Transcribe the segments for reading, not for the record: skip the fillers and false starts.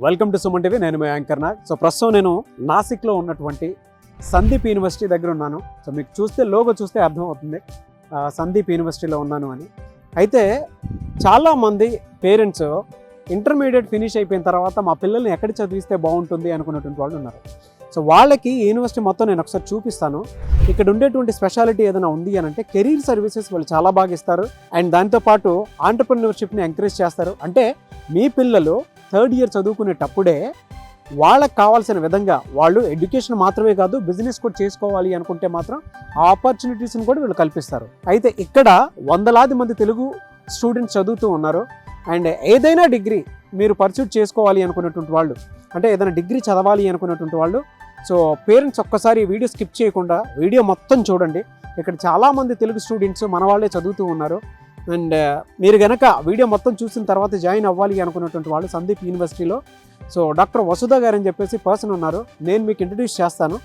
Welcome to Suman TV. నేను మీ anchor Nag. So ప్రస్తుతం నేను నాసిక్లో ఉన్నటువంటి సందీప్ యూనివర్సిటీ దగ్గర ఉన్నాను. సో మీకు చూస్తే లోగో చూస్తే అర్థమవుతుంది సందీప్ యూనివర్సిటీలో ఉన్నాను అని. అయితే చాలామంది పేరెంట్స్ ఇంటర్మీడియట్ ఫినిష్ అయిపోయిన తర్వాత మా పిల్లల్ని ఎక్కడ చదివిస్తే బాగుంటుంది అనుకున్నటువంటి వాళ్ళు ఉన్నారు. సో వాళ్ళకి యూనివర్సిటీ మొత్తం నేను ఒకసారి చూపిస్తాను. ఇక్కడ ఉండేటువంటి స్పెషాలిటీ ఏదైనా ఉంది అని అంటే కెరీర్ సర్వీసెస్ వాళ్ళు చాలా బాగా ఇస్తారు. అండ్ దాంతోపాటు ఆంటర్ప్రెన్యూర్షిప్ని ఎంకరేజ్ చేస్తారు. అంటే మీ పిల్లలు థర్డ్ ఇయర్ చదువుకునేటప్పుడే వాళ్ళకి కావాల్సిన విధంగా వాళ్ళు ఎడ్యుకేషన్ మాత్రమే కాదు బిజినెస్ కూడా చేసుకోవాలి అనుకుంటే మాత్రం ఆ ఆపర్చునిటీస్ని కూడా వీళ్ళు కల్పిస్తారు. అయితే ఇక్కడ వందలాది మంది తెలుగు స్టూడెంట్స్ చదువుతూ ఉన్నారు. అండ్ ఏదైనా డిగ్రీ మీరు పర్సూట్ చేసుకోవాలి అనుకున్నటువంటి వాళ్ళు, అంటే ఏదైనా డిగ్రీ చదవాలి అనుకున్నటువంటి వాళ్ళు, సో పేరెంట్స్ ఒక్కసారి వీడియో స్కిప్ చేయకుండా వీడియో మొత్తం చూడండి. ఇక్కడ చాలామంది తెలుగు స్టూడెంట్స్ మన వాళ్ళే చదువుతూ ఉన్నారు. అండ్ మీరు కనుక వీడియో మొత్తం చూసిన తర్వాత జాయిన్ అవ్వాలి అనుకున్నటువంటి వాళ్ళు సందీప్ యూనివర్సిటీలో సో డాక్టర్ వసుధ గారు అని చెప్పేసి పర్సన్ ఉన్నారు. నేను మీకు ఇంట్రడ్యూస్ చేస్తాను.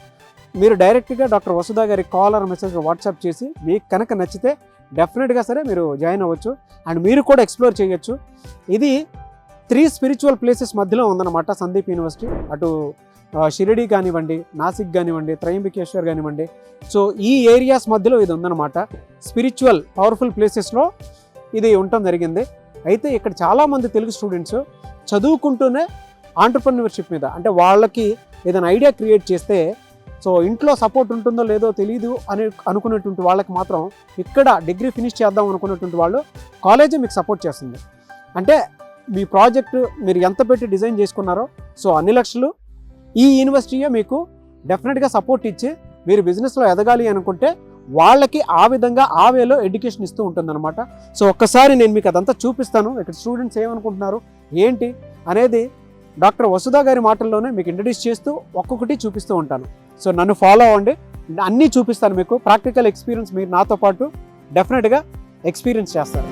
మీరు డైరెక్ట్గా డాక్టర్ వసుధ గారికి కాల్ ఆర్ మెసేజ్ వాట్సాప్ చేసి మీకు కనుక నచ్చితే డెఫినెట్గా సరే మీరు జాయిన్ అవ్వచ్చు. అండ్ మీరు కూడా ఎక్స్ప్లోర్ చేయొచ్చు. ఇది 3 స్పిరిచువల్ ప్లేసెస్ మధ్యలో ఉందన్నమాట సందీప్ యూనివర్సిటీ. అటు షిరిడి కానివ్వండి, నాసిక్ కానివ్వండి, త్రయంబకేశ్వర్ కానివ్వండి. సో ఈ ఏరియాస్ మధ్యలో ఇది ఉందన్నమాట. స్పిరిచువల్ పవర్ఫుల్ ప్లేసెస్లో ఇది ఉండటం జరిగింది. అయితే ఇక్కడ చాలామంది తెలుగు స్టూడెంట్స్ చదువుకుంటూనే ఆంటర్ప్రెన్యూర్షిప్ మీద, అంటే వాళ్ళకి ఏదైనా ఐడియా క్రియేట్ చేస్తే సో ఇంట్లో సపోర్ట్ ఉంటుందో లేదో తెలియదు అని అనుకునేటువంటి వాళ్ళకి మాత్రం ఇక్కడ డిగ్రీ ఫినిష్ చేద్దాం అనుకునేటువంటి వాళ్ళు కాలేజే మీకు సపోర్ట్ చేస్తుంది. అంటే మీ ప్రాజెక్టు మీరు ఎంత పెట్టి డిజైన్ చేసుకున్నారో సో అన్ని లక్షలు ఈ యూనివర్సిటీయే మీకు డెఫినెట్గా సపోర్ట్ ఇచ్చి మీరు బిజినెస్లో ఎదగాలి అనుకుంటే వాళ్ళకి ఆ విధంగా ఆ వేలో ఎడ్యుకేషన్ ఇస్తూ ఉంటుందన్నమాట. సో ఒక్కసారి నేను మీకు అదంతా చూపిస్తాను. ఇక్కడ స్టూడెంట్స్ ఏమనుకుంటున్నారు ఏంటి అనేది డాక్టర్ వసుధ గారి మాటల్లోనే మీకు ఇంట్రడ్యూస్ చేస్తూ ఒక్కొక్కటి చూపిస్తూ ఉంటాను. సో నన్ను ఫాలో అవ్వండి, అన్నీ చూపిస్తాను మీకు. ప్రాక్టికల్ ఎక్స్పీరియన్స్ మీరు నాతో పాటు డెఫినెట్గా ఎక్స్పీరియన్స్ చేస్తారు.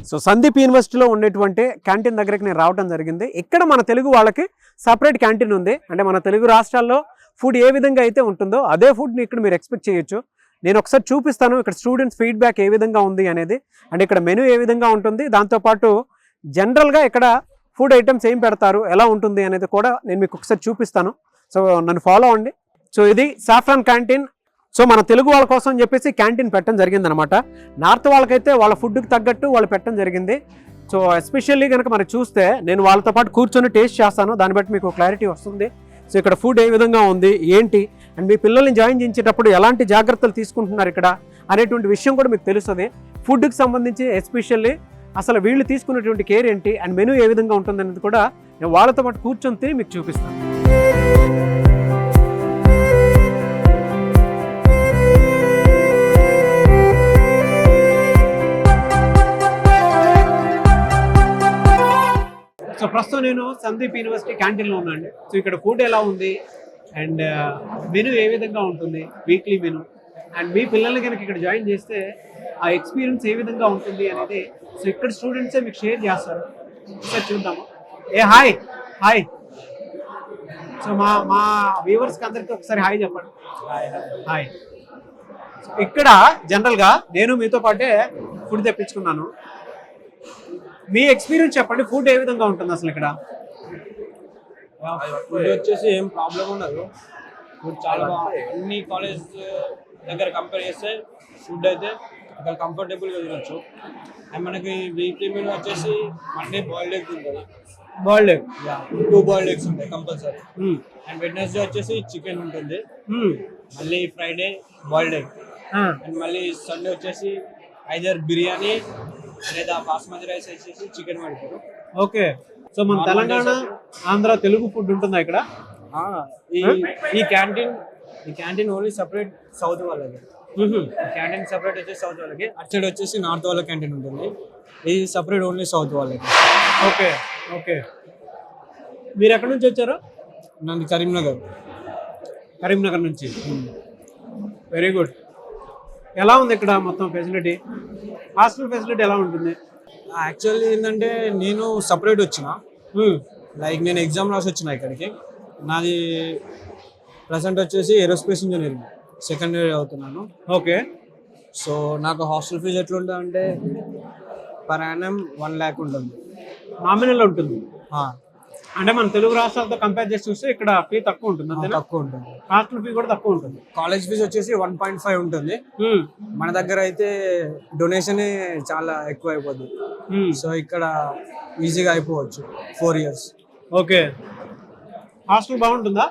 సో సందీప్ యూనివర్సిటీలో ఉండేటువంటి క్యాంటీన్ దగ్గరికి నేను రావడం జరిగింది. ఇక్కడ మన తెలుగు వాళ్ళకి సపరేట్ క్యాంటీన్ ఉంది. అంటే మన తెలుగు రాష్ట్రాల్లో ఫుడ్ ఏ విధంగా అయితే ఉంటుందో అదే ఫుడ్ని ఇక్కడ మీరు ఎక్స్పెక్ట్ చేయొచ్చు. నేను ఒకసారి చూపిస్తాను ఇక్కడ స్టూడెంట్స్ ఫీడ్బ్యాక్ ఏ విధంగా ఉంది అనేది. అంటే ఇక్కడ మెనూ ఏ విధంగా ఉంటుంది, దాంతోపాటు జనరల్గా ఇక్కడ ఫుడ్ ఐటమ్స్ ఏం పెడతారు, ఎలా ఉంటుంది అనేది కూడా నేను మీకు ఒకసారి చూపిస్తాను. సో నన్ను ఫాలో అవ్వండి. సో ఇది సాఫ్రాన్ క్యాంటీన్. సో మన తెలుగు వాళ్ళ కోసం అని చెప్పేసి క్యాంటీన్ పెట్టడం జరిగింది అనమాట. నార్త్ వాళ్ళకైతే వాళ్ళ ఫుడ్కి తగ్గట్టు వాళ్ళు పెట్టడం జరిగింది. సో ఎస్పెషల్లీ కనుక మనం చూస్తే నేను వాళ్ళతో పాటు కూర్చొని టేస్ట్ చేస్తాను. దాన్ని బట్టి మీకు క్లారిటీ వస్తుంది. సో ఇక్కడ ఫుడ్ ఏ విధంగా ఉంది ఏంటి, అండ్ మీ పిల్లల్ని జాయిన్ చేయించేటప్పుడు ఎలాంటి జాగ్రత్తలు తీసుకుంటున్నారు ఇక్కడ అనేటువంటి విషయం కూడా మీకు తెలుస్తుంది. ఫుడ్కి సంబంధించి ఎస్పెషల్లీ అసలు వీళ్ళు తీసుకునేటువంటి కేర్ ఏంటి అండ్ మెనూ ఏ విధంగా ఉంటుంది అనేది కూడా నేను వాళ్ళతో పాటు కూర్చొని తిని మీకు చూపిస్తాను. సో ప్రస్తుతం నేను సందీప్ యూనివర్సిటీ క్యాంటీన్లో ఉన్నాను. సో ఇక్కడ ఫుడ్ ఎలా ఉంది అండ్ మెనూ ఏ విధంగా ఉంటుంది, వీక్లీ మెనూ, అండ్ మీ పిల్లల్ని కనుక ఇక్కడ జాయిన్ చేస్తే ఆ ఎక్స్పీరియన్స్ ఏ విధంగా ఉంటుంది అనేది సో ఇక్కడ స్టూడెంట్సే మీకు షేర్ చేస్తారు. ఒకసారి చూద్దాము. Hi hi. సో మా వ్యూవర్స్కి అందరికీ ఒకసారి హాయ్ చెప్పండి. హాయ్. ఇక్కడ జనరల్గా నేను మీతో పాటే ఫుడ్ తెప్పించుకున్నాను. మీ ఎక్స్పీరియన్స్ చెప్పండి, ఫుడ్ ఏ విధంగా ఉంటుంది అసలు ఇక్కడ? ఫుడ్ వచ్చేసి ఏం ప్రాబ్లం ఉండదు. ఫుడ్ చాలా బాగుంది. అన్ని కాలేజ్ దగ్గర కంపేర్ చేస్తే ఫుడ్ అయితే ఇక్కడ కంఫర్టబుల్గా తినొచ్చు. అండ్ మనకి వీక్లీ మెనూ వచ్చేసి మండే బాయిల్డ్ ఎగ్ ఉంటుంది. బాయిల్డ్ ఎగ్ 2 బాయిల్డ్ ఎగ్స్ ఉంటాయి కంపల్సరీ. అండ్ వెడ్నెస్డే వచ్చేసి చికెన్ ఉంటుంది. మళ్ళీ ఫ్రైడే బాయిల్డ్ ఎగ్. అండ్ మళ్ళీ సండే వచ్చేసి ఐదర్ బిర్యానీ లేదా బాస్మతి రైస్ వేసేసి చికెన్ పెడతారు. ఓకే. సో మన తెలంగాణ ఆంధ్ర తెలుగు ఫుడ్ ఉంటుందా ఇక్కడ? ఈ క్యాంటీన్ ఓన్లీ సపరేట్ సౌత్ వాళ్ళకి. క్యాంటీన్ సపరేట్ వచ్చేసి సౌత్ వాళ్ళకి, అటు సైడ్ వచ్చేసి నార్త్ వాళ్ళ క్యాంటీన్ ఉంటుంది. ఇది సపరేట్ ఓన్లీ సౌత్ వాళ్ళకి. Okay okay. మీరు ఎక్కడి నుంచి వచ్చారు? నాది కరీంనగర్ నుంచి. Very good. ఎలా ఉంది ఇక్కడ మొత్తం ఫెసిలిటీ, హాస్టల్ ఫెసిలిటీ ఎలా ఉంటుంది? యాక్చువల్లీ ఏంటంటే నేను సపరేట్ వచ్చిన, లైక్ నేను ఎగ్జామ్ రాసి వచ్చిన ఇక్కడికి. నాది ప్రజెంట్ వచ్చేసి ఏరోస్పేస్ ఇంజనీరింగ్ సెకండ్ ఇయర్ అవుతున్నాను. ఓకే. సో నాకు హాస్టల్ ఫీజు ఎట్లుంటుంది అంటే పర్ యానం 1 lakh ఉంటుంది. నామినల్ ఉంటుంది. ఆ, అంటే మన తెలుగు రాష్ట్రాలతో కంపేర్ చేసి చూస్తే ఇక్కడ ఫీ తక్కువ ఉంటుంది అంతేనా? తక్కువ ఉంటుంది. హాస్టల్ ఫీ కూడా తక్కువ ఉంటుంది. కాలేజ్ ఫీజు వచ్చేసి 1.5 ఉంటుంది. మన దగ్గర అయితే డొనేషనే చాలా ఎక్కువ అయిపోద్ది. సో ఇక్కడ ఈజీగా అయిపోవచ్చు 4 years. ఓకే. హాస్టల్ బాగుంటుందా?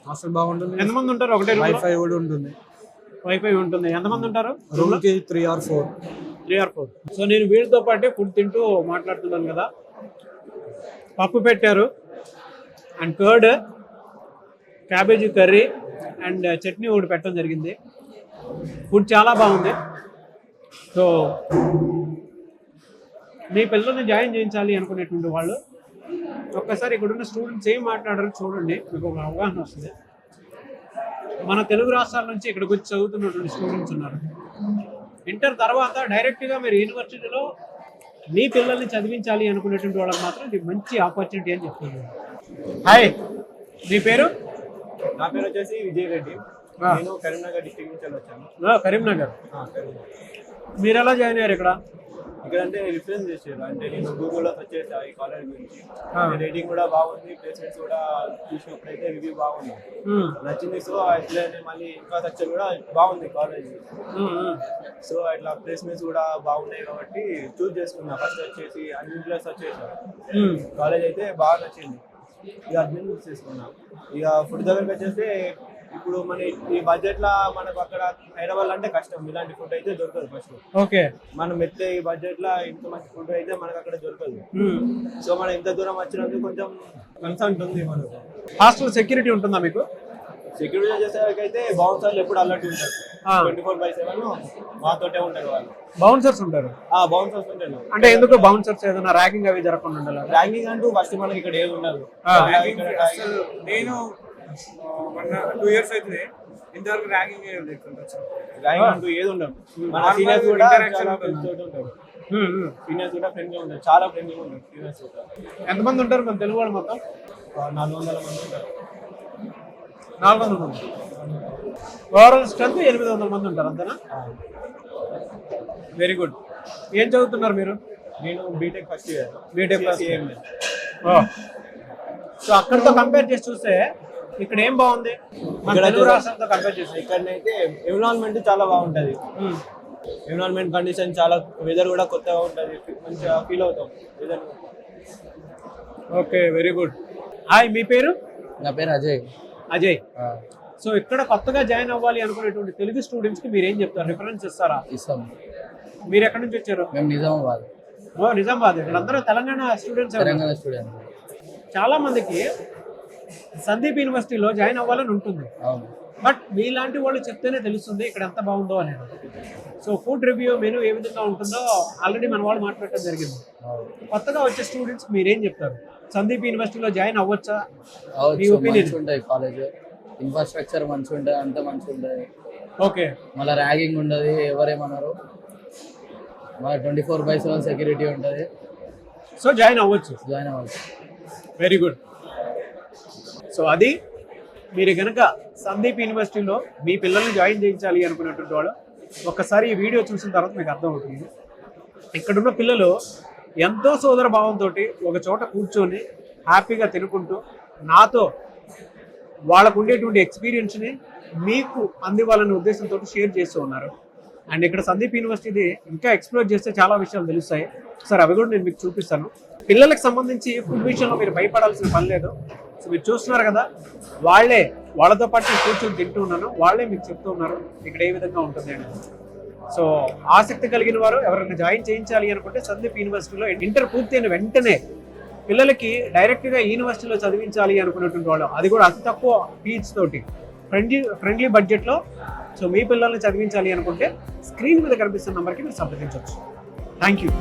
హాస్టల్ బాగుంటుంది. ఎంతమంది ఉంటారు? ఒకటే రూమ్? వైఫై కూడా ఉంటుంది. వైఫై ఉంటుంది. ఎంతమంది ఉంటారు? రూమ్కి 3 or 4. 3 or 4. సో నేను వీళ్ళతో పాటే ఫుడ్ తింటూ మాట్లాడుతున్నాను కదా. పప్పు పెట్టారు and curd, cabbage curry and chutney ఒకటి పెట్టడం జరిగింది. ఫుడ్ చాలా బాగుంది. సో మీ పిల్లల్ని జాయిన్ చేయించాలి అనుకునేటువంటి వాళ్ళు ఒక్కసారి ఇక్కడ ఉన్న స్టూడెంట్స్ ఏం మాట్లాడారో చూడండి, మీకు ఒక అవగాహన వస్తుంది. మన తెలుగు రాష్ట్రాల నుంచి ఇక్కడికి వచ్చి చదువుతున్నటువంటి స్టూడెంట్స్ ఉన్నారు. ఇంటర్ తర్వాత డైరెక్ట్గా మీరు యూనివర్సిటీలో మీ పిల్లల్ని చదివించాలి అనుకునేటువంటి వాళ్ళకి మాత్రం ఇది మంచి ఆపర్చునిటీ అని చెప్తున్నారు. హాయ్, మీ పేరు? నా పేరు వచ్చేసి విజయ్ రెడ్డి. నేను కరీంనగర్ డిస్ట్రిక్ట్ నుంచి వచ్చాను. కరీంనగర్. మీరు ఎలా జాయిన్ అయ్యారు ఇక్కడ? ఇక్కడ అంటే రిఫరెన్స్ చేసారు. అంటే నేను గూగుల్లో సెర్చ్ చేసా ఈ కాలేజ్ గురించి. రేటింగ్ కూడా బాగుంది, ప్లేస్మెంట్స్ కూడా చూసినప్పుడైతే రివ్యూ బాగుంది, నచ్చింది. సో అట్లనే మళ్ళీ ఇన్ఫ్రాస్ట్రక్చర్ కూడా బాగుంది కాలేజ్. సో అట్లా ప్లేస్మెంట్స్ కూడా బాగున్నాయి కాబట్టి చూస్ చేసుకున్నా. ఫస్ట్ వచ్చేసి అన్నింటిలో సెర్చ్ చేశాను. కాలేజ్ అయితే బాగా నచ్చింది. ఇక అడ్మిషన్ చూస్ చేసుకున్నా. ఇక ఫుడ్ దగ్గరికి వచ్చేస్తే ఇప్పుడు మన ఈ బడ్జెట్ లా మనకు అక్కడ హైదరాబాద్ అంటే కష్టం. ఇలాంటి ఫుడ్ అయితే దొరకదు ఫస్ట్. ఓకే. మనం ఎత్తే ఈ బడ్జెట్ లా ఇంత మంచి ఫుడ్ అయితే మనకు అక్కడ దొరకదు. సో మనం ఇంత దూరం వచ్చినందుకు కొంచెం కన్సర్న్ ఉంది మనకు. హాస్టల్ సెక్యూరిటీ ఉంటుందా మీకు? సెక్యూరిటీ చేసేవాళ్ళకైతే బౌన్సర్లు ఎప్పుడు అలర్ట్ ఉంటారు. 24/7 మాతోటే ఉంటారు వాళ్ళు. బౌన్సర్స్ ఉంటారు? బౌన్సర్స్ ఉంటారు. అంటే ఎందుకు బౌన్సర్స్? ఏదైనా ర్యాగింగ్ అవి జరగకుండా ఉండాలి? ర్యాగింగ్ అంటూ ఫస్ట్ మనకి ఇక్కడ ఏది ఉండదు. నేను మొన్న 2 years అయితే ఇంతవరకు ర్యాగింగ్ ర్యాగింగ్ అంటూ ఏది ఉండదు. మన సీనియర్స్ కూడా ఉంటారు. సీనియర్స్ కూడా ఫ్రెండ్గా ఉంటారు, చాలా ఫ్రెండ్గా ఉంటారు సీనియర్స్ కూడా. ఎంతమంది ఉంటారు మన తెలుగు వాళ్ళు మొత్తం? 400 మంది ఉంటారు. 400 మంది. ఓవరాల్ స్ట్రెంత్ 800 మంది ఉంటారు అంతేనా? Very good. ఏం చదువుతున్నారు మీరు? నేను BTech first year. BTech first year. So అక్కడితో కంపేర్ చేసి చూస్తే ఇక్కడ ఏం బాగుంది? మన తెలుగు రాష్ట్రంతో కంపేర్ చేస్తే ఇక్కడనైతే ఎన్విరాన్మెంట్ చాలా బాగుంటుంది. ఎన్విరాన్మెంట్ కండిషన్ చాలా, వెదర్ కూడా కొత్తగా ఉంటుంది, మంచిగా ఫీల్ అవుతాం weather. Okay, very good. Hi, మీ పేరు? నా పేరు అజయ్. అజయ్. సో ఇక్కడ కొత్తగా జాయిన్ అవ్వాలి అనుకునేటువంటి తెలుగు స్టూడెంట్స్ కి మీరు ఏం చెప్తారు? రిఫరెన్స్ ఇస్తారా? ఇస్తాం. మీరు ఎక్కడి నుంచి వచ్చారు? మేము నిజామాబాద్. నిజామాబాద్. ఇక్కడ అందరూ తెలంగాణ స్టూడెంట్స్. తెలంగాణ స్టూడెంట్. చాలా మందికి సందీప్ యూనివర్సిటీలో జాయిన్ అవ్వాలని ఉంటుంది, బట్ మీలాంటి వాళ్ళు చెప్తేనే తెలుస్తుంది ఇక్కడ ఎంత బాగుందో అనేది. సో ఫుడ్ రివ్యూ, మెనూ ఏ విధంగా ఉంటుందో ఆల్రెడీ మన వాళ్ళు మాట్లాడటం జరిగింది. కొత్తగా వచ్చే స్టూడెంట్స్ మీరేం చెప్తారు? సందీప్ యూనివర్సిటీలో జాయిన్ అవ్వచ్చా? మీ ఒపీనియన్? ఉంటాయి కాలేజ్, ఇన్ఫ్రాస్ట్రక్చర్ మంచిగా ఉంటుంది, అంతా మంచిగా ఉంటుంది. ఓకే. మళ్ళీ ర్యాగింగ్ ఉండదు, ఎవరేమన్నారు, మళ్ళీ 24/7 సెక్యూరిటీ ఉంటుంది. సో జాయిన్ అవ్వచ్చు. జాయిన్ అవ్వచ్చు. Very good. సో అది మీరు కనుక సందీప్ యూనివర్సిటీలో మీ పిల్లల్ని జాయిన్ చేయించాలి అనుకునేటువంటి వాళ్ళు ఒక్కసారి ఈ వీడియో చూసిన తర్వాత మీకు అర్థమవుతుంది. ఇక్కడున్న పిల్లలు ఎంతో సోదర భావంతో ఒక చోట కూర్చొని హ్యాపీగా తినుకుంటూ నాతో వాళ్ళకు ఉండేటువంటి ఎక్స్పీరియన్స్ని మీకు అందివ్వాలనే ఉద్దేశంతో షేర్ చేస్తూ ఉన్నారు. అండ్ ఇక్కడ సందీప్ యూనివర్సిటీ ఇంకా ఎక్స్ప్లోర్ చేస్తే చాలా విషయాలు తెలుస్తాయి. సార్ అవి కూడా నేను మీకు చూపిస్తాను. పిల్లలకు సంబంధించి ఫుడ్ విషయంలో మీరు భయపడాల్సిన పని లేదు. సో మీరు చూస్తున్నారు కదా, వాళ్ళతో పాటు నేను కూర్చొని తింటూ ఉన్నాను, వాళ్ళే మీకు చెప్తూ ఉన్నారు ఇక్కడ ఏ విధంగా ఉంటుంది అని. సో ఆసక్తి కలిగిన వారు ఎవరైనా జాయిన్ చేయించాలి అనుకుంటే సందీప్ యూనివర్సిటీలో ఇంటర్ పూర్తయిన వెంటనే పిల్లలకి డైరెక్ట్గా యూనివర్సిటీలో చదివించాలి అనుకున్నటువంటి వాళ్ళు, అది కూడా అతి తక్కువ ఫీజ్ తోటి ఫ్రెండ్లీ బడ్జెట్లో. సో మీ పిల్లల్ని చదివించాలి అనుకుంటే స్క్రీన్ మీద కనిపిస్తున్న నెంబర్కి మీరు సంప్రదించవచ్చు. Thank you.